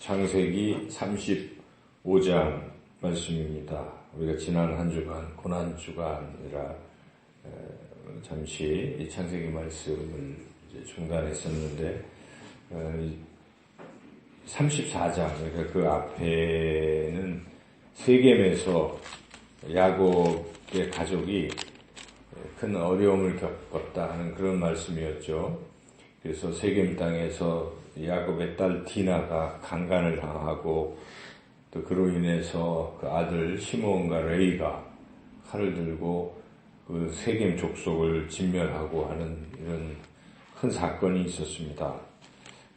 창세기 35장 말씀입니다. 우리가 지난 한 주간 고난주간이라 잠시 이 창세기 말씀을 이제 중단했었는데 34장, 그러니까 그 앞에는 세겜에서 야곱의 가족이 큰 어려움을 겪었다 하는 그런 말씀이었죠. 그래서 세겜 땅에서 야곱의 딸 디나가 강간을 당하고 또 그로 인해서 그 아들 시므온과 레이가 칼을 들고 그 세겜 족속을 진멸하고 하는 이런 큰 사건이 있었습니다.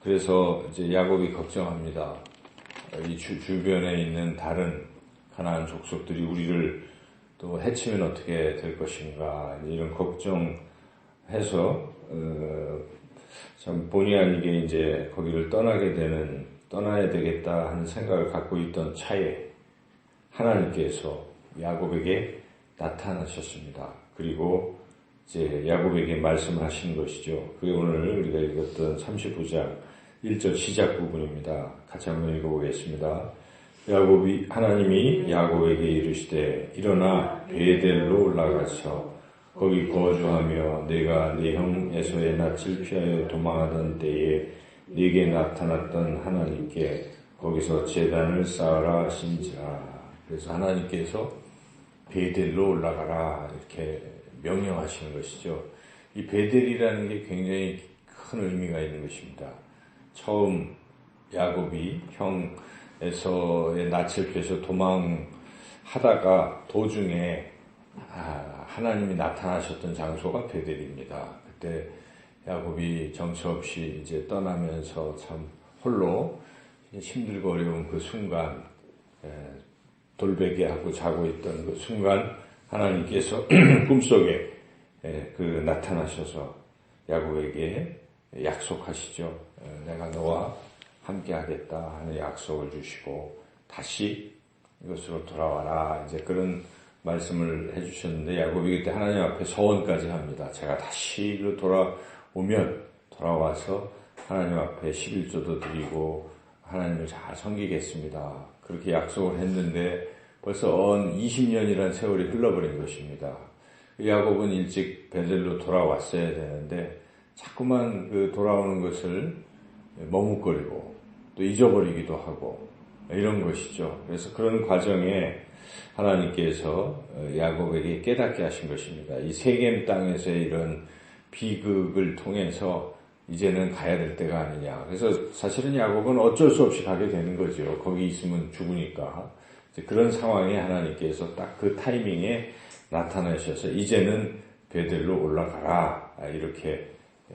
그래서 이제 야곱이 걱정합니다. 이 주변에 있는 다른 가나안 족속들이 우리를 또 해치면 어떻게 될 것인가 이런 걱정해서 참 본의 아니게 이제 거기를 떠나야 되겠다 하는 생각을 갖고 있던 차에 하나님께서 야곱에게 나타나셨습니다. 그리고 이제 야곱에게 말씀하신 것이죠. 그게 오늘 우리가 읽었던 39장 1절 시작 부분입니다. 같이 한번 읽어보겠습니다. 하나님이 야곱에게 이르시되 일어나 베델로 올라가서 거기 거주하며 내가 네 형 에서의 낯을 피하여 도망하던 때에 네게 나타났던 하나님께 거기서 제단을 쌓으라 하신지라. 그래서 하나님께서 베델로 올라가라 이렇게 명령하시는 것이죠. 이 베델이라는 게 굉장히 큰 의미가 있는 것입니다. 처음 야곱이 형 에서의 낯을 피해서 도망하다가 도중에 하나님이 나타나셨던 장소가 베델입니다. 그때 야곱이 정처 없이 이제 떠나면서 참 홀로 힘들고 어려운 그 순간, 돌베개하고 자고 있던 그 순간 하나님께서 꿈속에 나타나셔서 야곱에게 약속하시죠. 내가 너와 함께 하겠다 하는 약속을 주시고 다시 이것으로 돌아와라 이제 그런 말씀을 해주셨는데 야곱이 그때 하나님 앞에 서원까지 합니다. 제가 다시 돌아와서 하나님 앞에 11조도 드리고 하나님을 잘 섬기겠습니다. 그렇게 약속을 했는데 벌써 20년이라는 세월이 흘러버린 것입니다. 야곱은 일찍 베델로 돌아왔어야 되는데 자꾸만 그 돌아오는 것을 머뭇거리고 또 잊어버리기도 하고 이런 것이죠. 그래서 그런 과정에 하나님께서 야곱에게 깨닫게 하신 것입니다. 이 세겜 땅에서의 이런 비극을 통해서 이제는 가야 될 때가 아니냐. 그래서 사실은 야곱은 어쩔 수 없이 가게 되는 거죠. 거기 있으면 죽으니까. 그런 상황에 하나님께서 딱 그 타이밍에 나타나셔서 이제는 베델로 올라가라 이렇게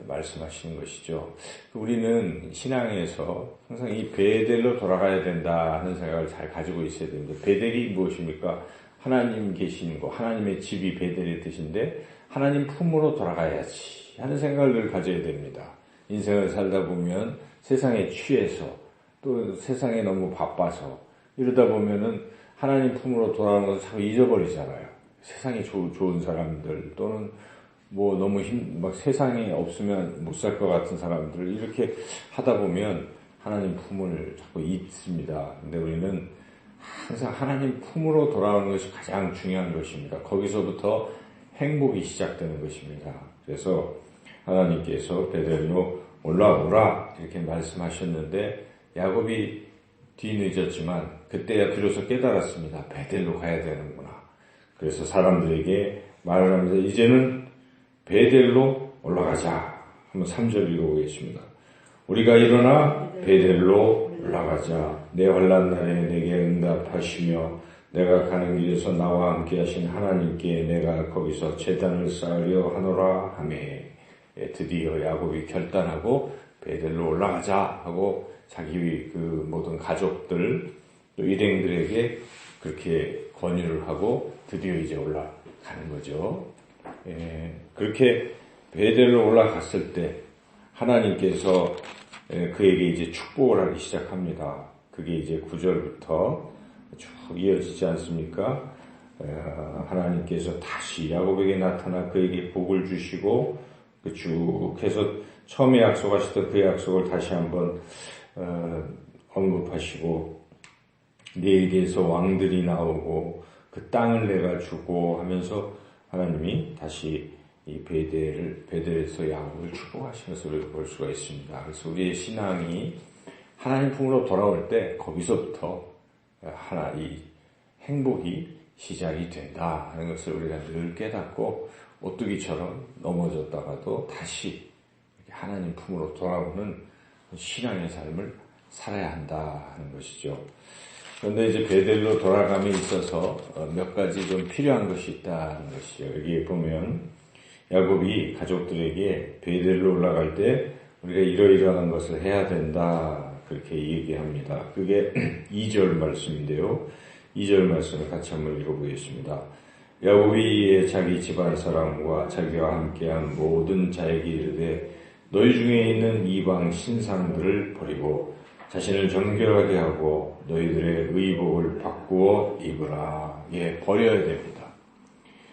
말씀하시는 것이죠. 우리는 신앙에서 항상 이 베델로 돌아가야 된다 하는 생각을 잘 가지고 있어야 되는데 베델이 무엇입니까? 하나님 계시는 거, 하나님의 집이 베델의 뜻인데 하나님 품으로 돌아가야지 하는 생각을 가져야 됩니다. 인생을 살다 보면 세상에 취해서 또 세상에 너무 바빠서 이러다 보면은 하나님 품으로 돌아가는 것을 자꾸 잊어버리잖아요. 세상이 좋은 사람들 또는 뭐 너무 막 세상에 없으면 못 살 것 같은 사람들 이렇게 하다 보면 하나님 품을 자꾸 잊습니다. 근데 우리는 항상 하나님 품으로 돌아오는 것이 가장 중요한 것입니다. 거기서부터 행복이 시작되는 것입니다. 그래서 하나님께서 베델로 올라오라 이렇게 말씀하셨는데 야곱이 뒤늦었지만 그때야 비로소 깨달았습니다. 베델로 가야 되는구나. 그래서 사람들에게 말을 하면서 이제는 베델로 올라가자. 한번 3절 읽어보겠습니다. 우리가 일어나 베델로 올라가자. 내 환난 날에 내게 응답하시며 내가 가는 길에서 나와 함께 하신 하나님께 내가 거기서 제단을 쌓으려 하노라 하매 드디어 야곱이 결단하고 베델로 올라가자 하고 자기 그 모든 가족들 또 일행들에게 그렇게 권유를 하고 드디어 이제 올라가는 거죠. 그렇게 베델로 올라갔을 때 하나님께서 그에게 이제 축복을 하기 시작합니다. 그게 이제 9절부터 쭉 이어지지 않습니까? 하나님께서 다시 야곱에게 나타나 그에게 복을 주시고 쭉 해서 처음에 약속하셨던 그 약속을 다시 한번 언급하시고 네에게서 왕들이 나오고 그 땅을 내가 주고 하면서 하나님이 다시 이 베델에서 야곱을 축복하신 것을 우리가 볼 수가 있습니다. 그래서 우리의 신앙이 하나님 품으로 돌아올 때 거기서부터 이 행복이 시작이 된다 하는 것을 우리가 늘 깨닫고 오뚜기처럼 넘어졌다가도 다시 하나님 품으로 돌아오는 신앙의 삶을 살아야 한다 하는 것이죠. 그런데 이제 베델로 돌아감에 있어서 몇 가지 좀 필요한 것이 있다는 것이죠. 여기에 보면 야곱이 가족들에게 베델로 올라갈 때 우리가 이러이러한 것을 해야 된다 그렇게 얘기합니다. 그게 2절 말씀인데요. 2절 말씀을 같이 한번 읽어보겠습니다. 야곱이 자기 집안 사람과 자기와 함께한 모든 자에게 이르되 너희 중에 있는 이방 신상들을 버리고 자신을 정결하게 하고 너희들의 의복을 바꾸어 입으라. 예, 버려야 됩니다.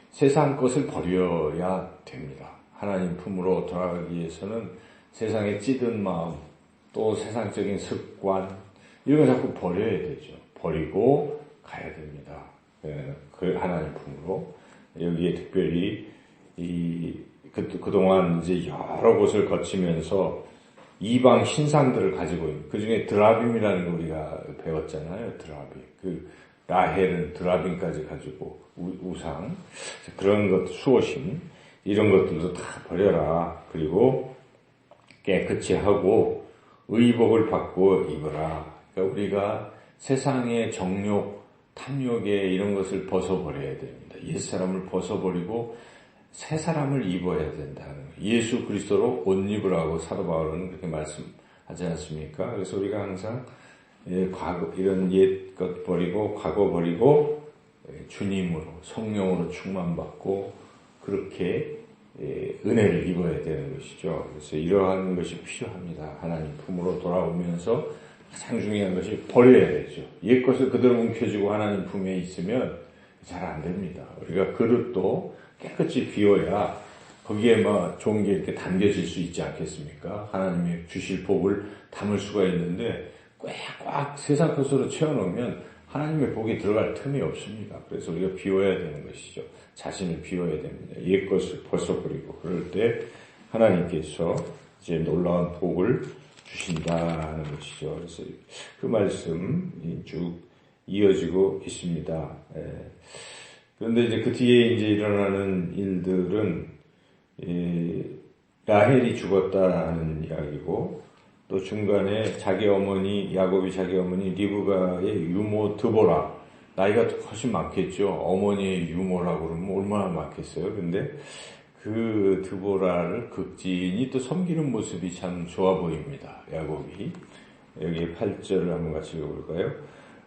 세상 것을 버려야 됩니다. 하나님 품으로 돌아가기 위해서는 세상에 찌든 마음, 또 세상적인 습관, 이런 걸 자꾸 버려야 되죠. 버리고 가야 됩니다. 그 하나님 품으로. 여기에 특별히 그동안 이제 여러 곳을 거치면서 이방 신상들을 가지고 있는, 그 중에 드라빔이라는 거 우리가 배웠잖아요. 드라빔. 라헬은 드라빔까지 가지고 우상, 그런 것, 수호신, 이런 것들도 다 버려라. 그리고 깨끗이 하고 의복을 받고 입어라. 그러니까 우리가 세상의 정욕, 탐욕에 이런 것을 벗어버려야 됩니다. 옛사람을 벗어버리고 새 사람을 입어야 된다는 거예요. 예수 그리스도로 옷 입으라고 사도 바울은 그렇게 말씀하지 않습니까? 그래서 우리가 항상 이런 옛 것 버리고 과거 버리고 주님으로 성령으로 충만받고 그렇게 은혜를 입어야 되는 것이죠. 그래서 이러한 것이 필요합니다. 하나님 품으로 돌아오면서 가장 중요한 것이 버려야 되죠. 옛 것을 그대로 움켜쥐고 하나님 품에 있으면 잘 안 됩니다. 우리가 그릇도 깨끗이 비워야 거기에 좋은 게 이렇게 담겨질 수 있지 않겠습니까? 하나님이 주실 복을 담을 수가 있는데 꽉 세상 것으로 채워놓으면 하나님의 복이 들어갈 틈이 없습니다. 그래서 우리가 비워야 되는 것이죠. 자신을 비워야 됩니다. 옛 것을 벗어버리고 그럴 때 하나님께서 이제 놀라운 복을 주신다는 것이죠. 그래서 그 말씀 쭉 이어지고 있습니다. 그런데 이제 그 뒤에 이제 일어나는 일들은 라헬이 죽었다는 이야기고 또 중간에 야곱이 자기 어머니 리브가의 유모 드보라, 나이가 훨씬 많겠죠. 어머니의 유모라고 그러면 얼마나 많겠어요. 근데 그 드보라를 극진히 또 섬기는 모습이 참 좋아 보입니다. 야곱이. 여기 8절을 한번 같이 읽어볼까요?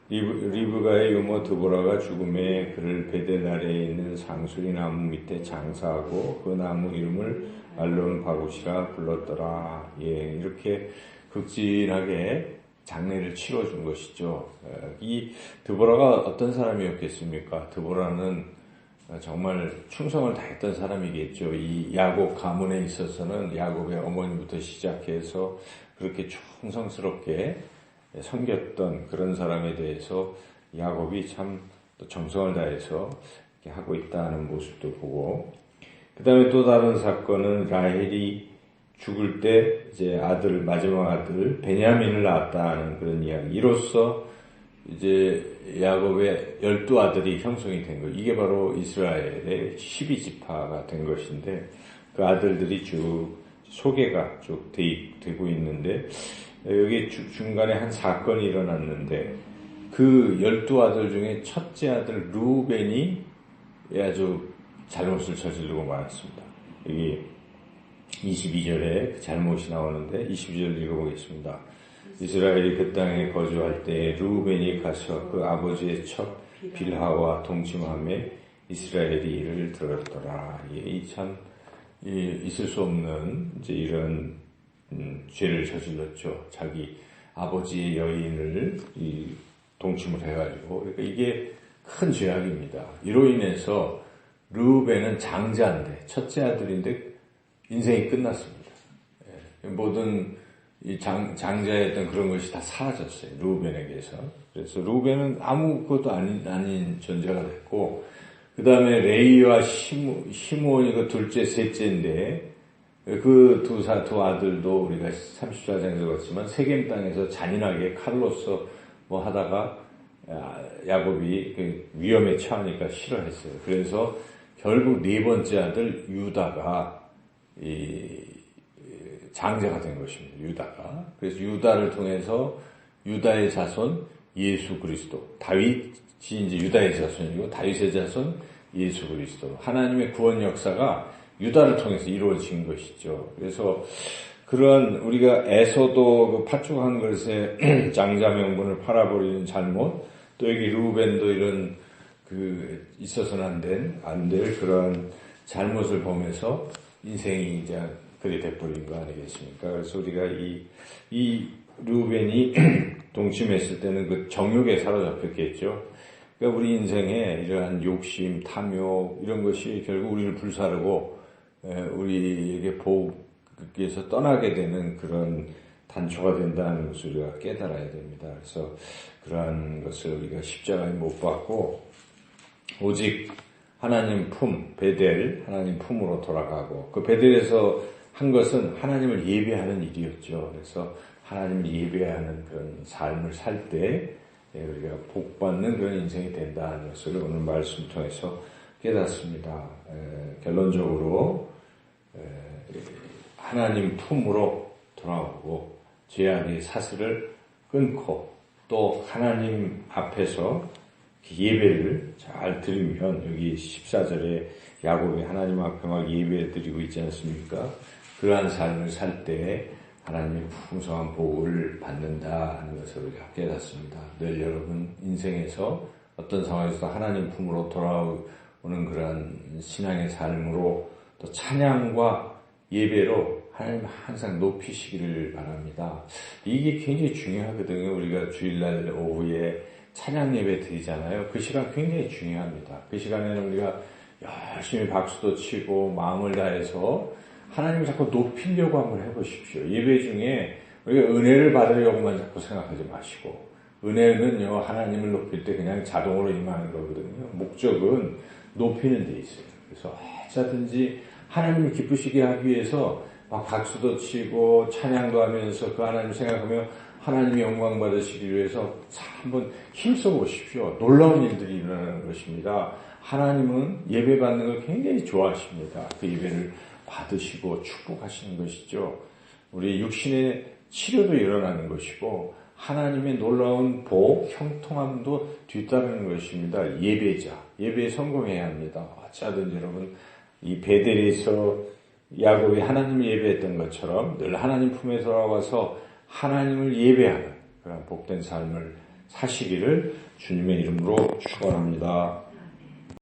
리브가의 유모 드보라가 죽음에 그를 베델 아래에 있는 상수리 나무 밑에 장사하고 그 나무 이름을 알론 바구시라 불렀더라. 예, 이렇게 극진하게 장례를 치러준 것이죠. 이 드보라가 어떤 사람이었겠습니까? 드보라는 정말 충성을 다했던 사람이겠죠. 이 야곱 가문에 있어서는 야곱의 어머니부터 시작해서 그렇게 충성스럽게 섬겼던 그런 사람에 대해서 야곱이 참 정성을 다해서 이렇게 하고 있다는 모습도 보고, 그 다음에 또 다른 사건은 라헬이 죽을 때 이제 마지막 아들 베냐민을 낳았다는 그런 이야기. 이로써 이제 야곱의 12아들이 형성이 된 거예요. 이게 바로 이스라엘의 12지파가 된 것인데 그 아들들이 쭉 소개가 쭉 되고 있는데 여기 중간에 한 사건이 일어났는데 그 12아들 중에 첫째 아들 루벤이 아주 잘못을 저지르고 말았습니다. 여기 22절에 그 잘못이 나오는데 22절 읽어보겠습니다. 이스라엘이 그 땅에 거주할 때 루벤이 가서 그 아버지의 첩 빌하와 동침함에 이스라엘이 이를 들었더라. 있을 수 없는 이제 이런 죄를 저질렀죠. 자기 아버지의 여인을 동침을 해가지고. 그러니까 이게 큰 죄악입니다. 이로 인해서 르우벤은 장자인데 첫째 아들인데 인생이 끝났습니다. 모든 이 장자였던 그런 것이 다 사라졌어요. 루벤에게서. 그래서 루벤은 아무것도 아닌 존재가 됐고, 그 다음에 레이와 시므온이 그 둘째, 셋째인데, 그 두 아들도 우리가 34장에서 봤지만, 세겜 땅에서 잔인하게 칼로서 뭐 하다가, 야곱이 그 위험에 처하니까 싫어했어요. 그래서 결국 네 번째 아들 유다가 장자가 된 것입니다. 유다가. 그래서 유다를 통해서 유다의 자손 예수 그리스도. 다윗이 이제 유다의 자손이고 다윗의 자손 예수 그리스도. 하나님의 구원 역사가 유다를 통해서 이루어진 것이죠. 그래서 그런 우리가 에서도 그 팥죽한 그릇에 장자 명분을 팔아버리는 잘못, 또 여기 루벤도 이런 있어서는 안 될 그런 잘못을 보면서 인생이 이제 그리 돼버린 거 아니겠습니까? 그래서 우리가 이 루벤이 동침했을 때는 그 정욕에 사로잡혔겠죠. 그러니까 우리 인생에 이러한 욕심, 탐욕, 이런 것이 결국 우리를 불사르고, 우리에게 복에서 떠나게 되는 그런 단초가 된다는 것을 우리가 깨달아야 됩니다. 그래서 그러한 것을 우리가 십자가에 못 박고, 오직 하나님 품, 베델, 하나님 품으로 돌아가고, 그 베델에서 한 것은 하나님을 예배하는 일이었죠. 그래서 하나님을 예배하는 그런 삶을 살 때 우리가 복받는 그런 인생이 된다는 것을 오늘 말씀 통해서 깨닫습니다. 결론적으로 하나님 품으로 돌아오고 죄악의 사슬을 끊고 또 하나님 앞에서 예배를 잘 드리면, 여기 14절에 야곱이 하나님 앞에 막 예배 드리고 있지 않습니까? 그러한 삶을 살 때 하나님의 풍성한 복을 받는다 하는 것을 우리가 깨닫습니다. 늘 여러분 인생에서 어떤 상황에서도 하나님 품으로 돌아오는 그러한 신앙의 삶으로 또 찬양과 예배로 하나님 항상 높이시기를 바랍니다. 이게 굉장히 중요하거든요. 우리가 주일날 오후에 찬양 예배 드리잖아요. 그 시간 굉장히 중요합니다. 그 시간에는 우리가 열심히 박수도 치고 마음을 다해서 하나님을 자꾸 높이려고 한번 해보십시오. 예배 중에 우리가 은혜를 받으려고만 자꾸 생각하지 마시고, 은혜는요, 하나님을 높일 때 그냥 자동으로 임하는 거거든요. 목적은 높이는 데 있어요. 그래서 어쩌든지 하나님을 기쁘시게 하기 위해서 막 박수도 치고 찬양도 하면서 그 하나님 생각하며 하나님의 영광 받으시기 위해서 한번 힘써 보십시오. 놀라운 일들이 일어나는 것입니다. 하나님은 예배 받는 걸 굉장히 좋아하십니다. 그 예배를 받으시고 축복하시는 것이죠. 우리 육신의 치료도 일어나는 것이고 하나님의 놀라운 복, 형통함도 뒤따르는 것입니다. 예배에 성공해야 합니다. 어쩌든지 여러분 이 베델에서 야곱이 하나님을 예배했던 것처럼 늘 하나님 품에 돌아와서 하나님을 예배하는 그런 복된 삶을 사시기를 주님의 이름으로 축원합니다.